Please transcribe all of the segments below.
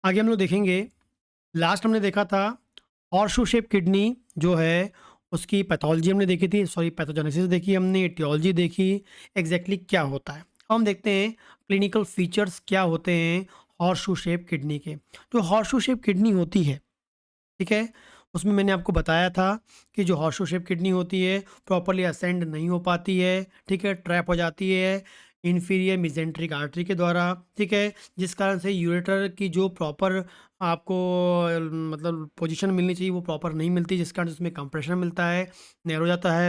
आगे हम लोग देखेंगे। लास्ट हमने देखा था हॉर्सशू शेप किडनी जो है उसकी पैथोलॉजी हमने देखी थी, सॉरी पैथोजेनेसिस देखी हमने, एटियोलॉजी देखी, एग्जैक्टली क्या होता है। अब हम देखते हैं क्लिनिकल फीचर्स क्या होते हैं हॉर्सशू शेप किडनी के। जो हॉर्सशू शेप किडनी होती है, ठीक है, उसमें मैंने आपको बताया था कि जो हॉर्सशू शेप किडनी होती है प्रॉपरली असेंड नहीं हो पाती है, ठीक है, ट्रैप हो जाती है इन्फीरियर मिजेंट्रिक आर्टरी के द्वारा, ठीक है, जिस कारण से यूरेटर की जो प्रॉपर आपको मतलब पोजीशन मिलनी चाहिए वो प्रॉपर नहीं मिलती, जिस कारण से उसमें कंप्रेशन मिलता है, नैरो जाता है,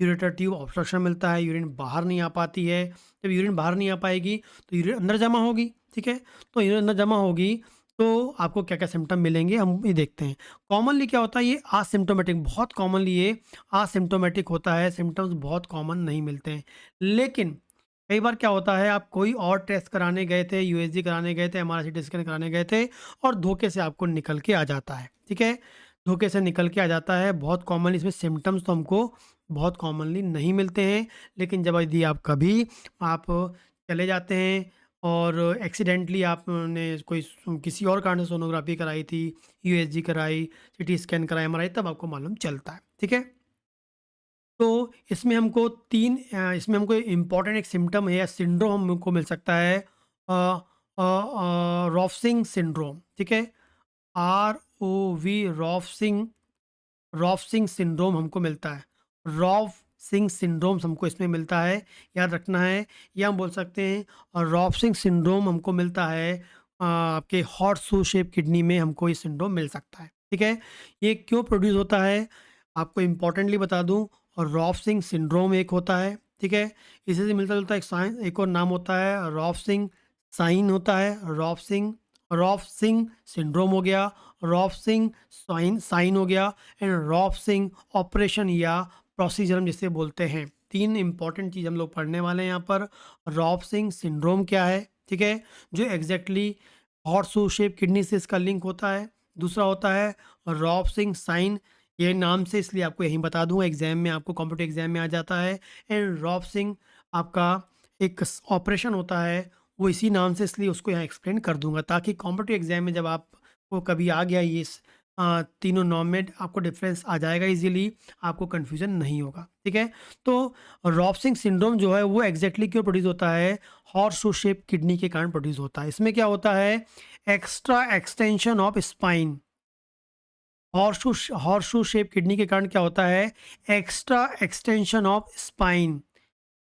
यूरेटर ट्यूब ऑब्स्ट्रक्शन मिलता है, यूरिन बाहर नहीं आ पाती है। जब यूरिन बाहर नहीं आ पाएगी तो यूरिन अंदर जमा होगी, ठीक है, तो यूरिन अंदर जमा होगी तो आपको क्या-क्या सिम्पटम मिलेंगे हम ये देखते हैं। कॉमनली क्या होता है, ये एसिम्प्टोमेटिक, बहुत कॉमनली ये एसिम्प्टोमेटिक होता है, सिम्पटम्स बहुत कॉमन नहीं मिलते हैं। लेकिन कई बार क्या होता है, आप कोई और टेस्ट कराने गए थे, यूएसजी कराने गए थे, एमआरआई सीटी स्कैन कराने गए थे और धोखे से आपको निकल के आ जाता है, ठीक है? धोखे से निकल के आ जाता है, बहुत कॉमनली इसमें सिम्पटम्स तो हमको बहुत कॉमनली नहीं मिलते हैं। लेकिन जब यदि आप कभी आप चले जाते हैं और एक्सीडेंटली आपने कोई किसी और कारण से सोनोग्राफी कराई थी, यूएसजी कराई, सीटी स्कैन कराया, एमआरआई, तब आपको मालूम चलता है, ठीक है? तो इसमें हमको इम्पॉर्टेंट एक सिम्पटम है या सिंड्रोम हमको मिल सकता है, रॉफ सिंड्रोम, ठीक है? ROV, रॉफ सिंड्रोम हमको मिलता है। रॉफ सिंड्रोम हमको इसमें मिलता है, याद रखना है। या हम बोल सकते हैं और रॉफ सिंड्रोम हमको मिलता है आपके हॉर्सशू शेप किडनी में हमको ये सिंड्रोम मिल सकता है, ठीक है? ये क्यों प्रोड्यूस होता है आपको इम्पोर्टेंटली बता दूं। और रॉफ सिंड्रोम एक होता है, ठीक है, इसी से मिलता जुलता एक और नाम होता है रॉफ साइन होता है। रॉफ सिंड्रोम हो गया, रॉफ साइन हो गया, एंड रॉफ ऑपरेशन या प्रोसीजर हम जिसे बोलते हैं। तीन इंपॉर्टेंट चीज़ हम लोग पढ़ने वाले हैं यहाँ पर। रॉफ सिंड्रोम क्या है, ठीक है, जो एग्जैक्टली हॉर्सशू शेप किडनी से इसका लिंक होता है। दूसरा होता है रॉफ साइन, ये नाम से इसलिए आपको यहीं बता दूँ, एग्जाम में आपको कॉम्पिटिटिव एग्जाम में आ जाता है। एंड रॉफ आपका एक ऑपरेशन होता है, वो इसी नाम से, इसलिए उसको यहाँ एक्सप्लेन कर दूंगा ताकि कॉम्पिटिटिव एग्जाम में जब आपको कभी आ गया ये तीनों नाम में आपको डिफरेंस आ जाएगा इजीली, आपको कन्फ्यूजन नहीं होगा, ठीक है? तो रॉफ सिंड्रोम जो है वो एग्जैक्टली क्यों प्रोड्यूस होता है, हॉर्सशू शेप किडनी के कारण प्रोड्यूस होता है। इसमें क्या होता है, extra extension of spine. Horseshoe shape kidney के कारण क्या होता है, एक्स्ट्रा एक्सटेंशन ऑफ स्पाइन,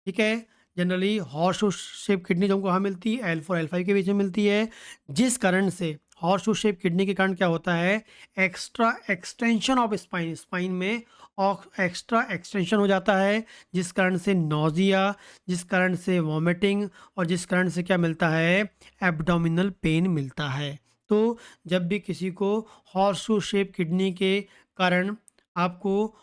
ठीक है? जनरली हॉर्सशू शेप किडनी जो हमको कहाँ मिलती है, L4 L5 के बीच में मिलती है, जिस कारण से हॉर्सशू शेप किडनी के कारण क्या होता है, extra extension of spine, spine में और एक्स्ट्रा एक्सटेंशन हो जाता है, जिस कारण से नोजिया, जिस कारण से वॉमिटिंग, और जिस कारण से क्या मिलता है, एब्डोमिनल पेन मिलता है। तो जब भी किसी को हॉर्सशू शेप किडनी के कारण आपको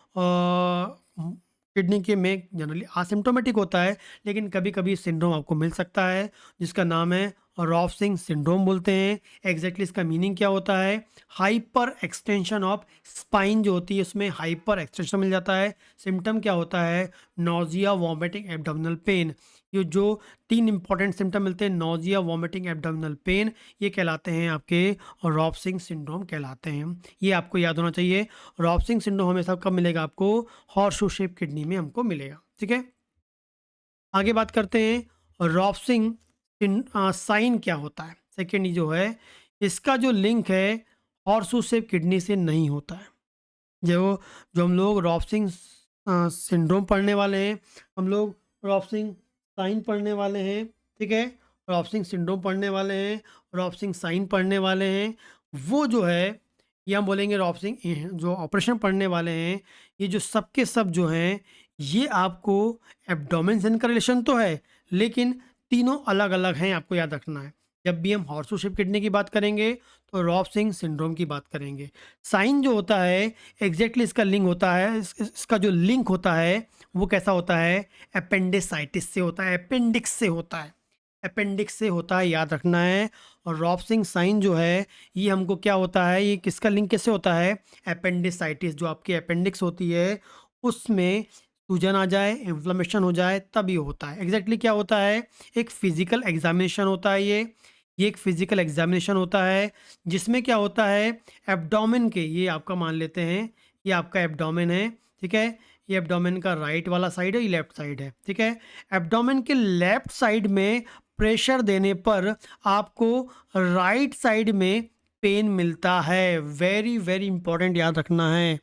किडनी के में जनरली असिम्प्टोमेटिक होता है, लेकिन कभी-कभी सिंड्रोम आपको मिल सकता है, जिसका नाम है रॉफ सिंड्रोम बोलते हैं। एग्जैक्टली इसका मीनिंग क्या होता है, हाइपर एक्सटेंशन ऑफ स्पाइन जो होती है उसमें हाइपर एक्सटेंशन मिल जाता है। सिम्टम क्या होता है, नोजिया, वॉमिटिंग, एब्डोमिनल पेन। ये जो तीन इंपॉर्टेंट सिम्टम मिलते हैं, नोजिया, वॉमिटिंग, एब्डोमिनल पेन, ये कहलाते हैं आपके रॉफ सिंड्रोम कहलाते हैं। ये आपको याद होना चाहिए। रॉफ सिंड्रोम हमेशा कब मिलेगा आपको, हॉर्सशू शेप किडनी में हमको मिलेगा, ठीक है? आगे बात करते हैं रॉफ साइन क्या होता है। सेकेंड जो है, इसका जो लिंक है हॉर्सशू शेप किडनी से नहीं होता है। जो जो हम लोग रॉफ सिंड्रोम पढ़ने वाले हैं, हम लोग रॉफ साइन पढ़ने वाले हैं, ठीक है, रॉफ सिंड्रोम पढ़ने वाले हैं, रॉफ साइन पढ़ने वाले हैं, वो जो है ये हम बोलेंगे रॉफ जो ऑपरेशन पढ़ने वाले हैं, ये जो सब के सब जो हैं, ये आपको एब्डोमेन से इनका रिलेशन तो है, लेकिन तीनों अलग अलग हैं, आपको याद रखना है। जब भी हम हॉर्सशू शेप किडनी की बात करेंगे तो रॉफ सिंड्रोम की बात करेंगे। साइन जो होता है एग्जैक्टली इसका लिंक होता है, इसका जो लिंक होता है वो कैसा होता है, अपेंडिसाइटिस से होता है, अपेंडिक्स से होता है, अपेंडिक्स से होता है, याद रखना है। और रॉफ साइन जो है ये हमको क्या होता है, ये किसका लिंक कैसे होता है, अपेंडिसाइटिस, जो आपकी अपेंडिक्स होती है उसमें सूजन आ जाए, इन्फ्लेमेशन हो जाए, तब ये होता है। एग्जैक्टली क्या होता है, एक फिजिकल एग्जामिनेशन होता है ये, ये एक फिजिकल एग्जामिनेशन होता है जिसमें क्या होता है, एब्डोमेन के, ये आपका मान लेते हैं, ये आपका एब्डोमेन है, ठीक है। ये एब्डोमेन का राइट वाला साइड है, ये लेफ्ट साइड है, ठीक है। एब्डोमेन के लेफ्ट साइड में प्रेशर देने पर आपको राइट साइड में पेन मिलता है। वेरी वेरी इंपॉर्टेंट, याद रखना है।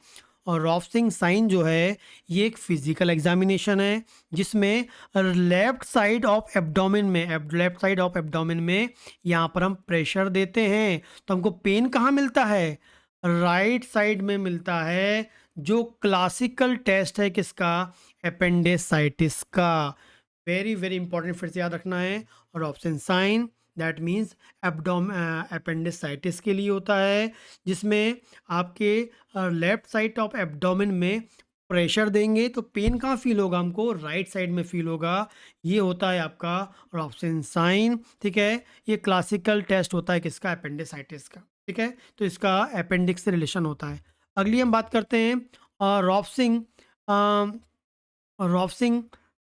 और रॉफ्सिंग साइन जो है ये एक फिजिकल एग्जामिनेशन है जिसमें लेफ्ट साइड ऑफ एब्डोमेन में, लेफ्ट साइड ऑफ एब्डोमेन में यहाँ पर हम प्रेशर देते हैं तो हमको पेन कहाँ मिलता है, राइट साइड में मिलता है। जो क्लासिकल टेस्ट है किसका, अपेंडिसाइटिस का। वेरी वेरी इंपॉर्टेंट, फिर से याद रखना है। और option sign that means appendicitis के लिए होता है जिसमें आपके लेफ्ट साइड ऑफ एब्डोमेन में प्रेशर देंगे तो पेन कहाँ फील होगा, हमको राइट साइड में फील होगा। ये होता है आपका ऑप्शन साइन, ठीक है। ये क्लासिकल टेस्ट होता है किसका, अपेंडिसाइटिस का, ठीक है। तो इसका अपेंडिक्स से रिलेशन होता है। अगली हम बात करते हैं रॉफ्सिंग, रॉफ्सिंग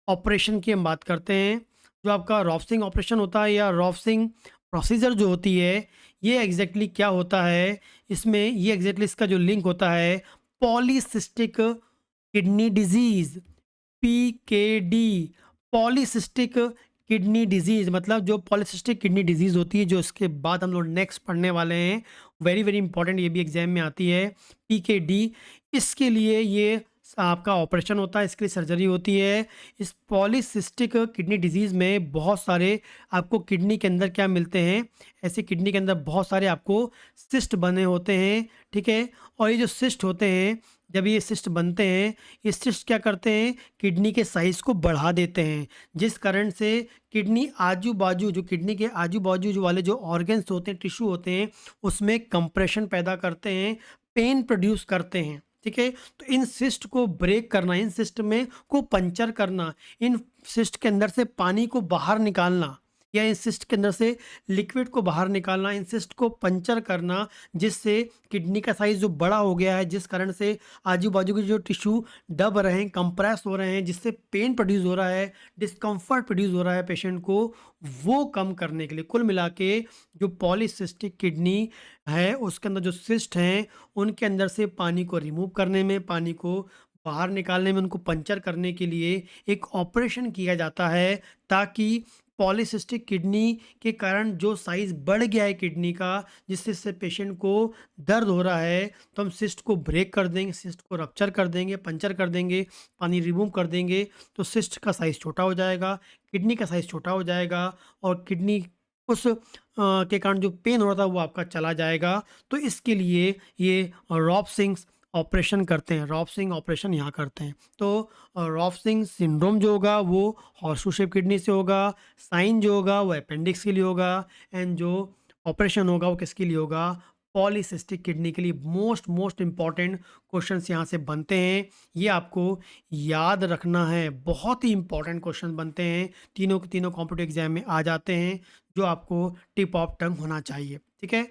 ऑपरेशन की हम बात करते हैं। जो आपका रॉफ्सिंग ऑपरेशन होता है या रॉफ्सिंग प्रोसीजर जो होती है, ये एग्जैक्टली क्या होता है, इसमें ये एग्जैक्टली इसका जो लिंक होता है polycystic kidney disease, PKD, polycystic kidney disease. मतलब जो पॉलीसिस्टिक किडनी डिजीज़ होती है, जो इसके बाद हम लोग नेक्स्ट पढ़ने वाले हैं, वेरी वेरी इंपॉर्टेंट, ये भी एग्जाम में आती है, पीकेडी। इसके लिए ये आपका ऑपरेशन होता है, इसके लिए सर्जरी होती है। इस पॉलीसिस्टिक किडनी डिजीज़ में बहुत सारे आपको किडनी के अंदर क्या मिलते हैं, ऐसे किडनी के अंदर बहुत सारे आपको सिस्ट बने होते हैं, ठीक है। और ये जो सिस्ट होते हैं, जब ये सिस्ट बनते हैं, ये सिस्ट क्या करते हैं, किडनी के साइज़ को बढ़ा देते हैं, जिस कारण से किडनी आजू बाजू, जो किडनी के आजू बाजू जो वाले जो ऑर्गन्स होते हैं, टिश्यू होते हैं, उसमें कंप्रेशन पैदा करते हैं, पेन प्रोड्यूस करते हैं, ठीक है। तो इन सिस्ट को ब्रेक करना, इन सिस्ट में को पंचर करना, इन सिस्ट के अंदर से पानी को बाहर निकालना या इन सिस्ट के अंदर से लिक्विड को बाहर निकालना, इन सिस्ट को पंचर करना, जिससे किडनी का साइज़ जो बड़ा हो गया है, जिस कारण से आजू बाजू के जो टिश्यू दब रहे हैं, कंप्रेस हो रहे हैं, जिससे पेन प्रोड्यूस हो रहा है, डिस्कम्फर्ट प्रोड्यूस हो रहा है पेशेंट को, वो कम करने के लिए कुल मिला के जो पॉलीसिस्टिक किडनी है उसके अंदर जो सिस्ट हैं उनके अंदर से पानी को रिमूव करने में, पानी को बाहर निकालने में, उनको पंचर करने के लिए एक ऑपरेशन किया जाता है ताकि पॉलीसिस्टिक किडनी के कारण जो साइज़ बढ़ गया है किडनी का, जिससे पेशेंट को दर्द हो रहा है, तो हम सिस्ट को ब्रेक कर देंगे, सिस्ट को रप्चर कर देंगे, पंचर कर देंगे, पानी रिमूव कर देंगे, तो सिस्ट का साइज़ छोटा हो जाएगा, किडनी का साइज़ छोटा हो जाएगा और किडनी उस के कारण जो पेन हो रहा था वो आपका चला जाएगा। तो इसके लिए ये रॉपसिंग ऑपरेशन करते हैं, रॉपसिंग ऑपरेशन यहाँ करते हैं। तो रॉपसिंग सिंड्रोम जो होगा वो हॉर्सशू शेप किडनी से होगा, साइन जो होगा वो अपेंडिक्स के लिए होगा, एंड जो ऑपरेशन होगा वो किसके लिए होगा, पॉलीसिस्टिक किडनी के लिए। मोस्ट मोस्ट इंपॉर्टेंट क्वेश्चंस यहाँ से बनते हैं, ये आपको याद रखना है, बहुत ही इंपॉर्टेंट क्वेश्चन बनते हैं, तीनों के तीनों कॉम्पिटिटिव एग्जाम में आ जाते हैं, जो आपको टिप ऑफ टंग होना चाहिए, ठीक है।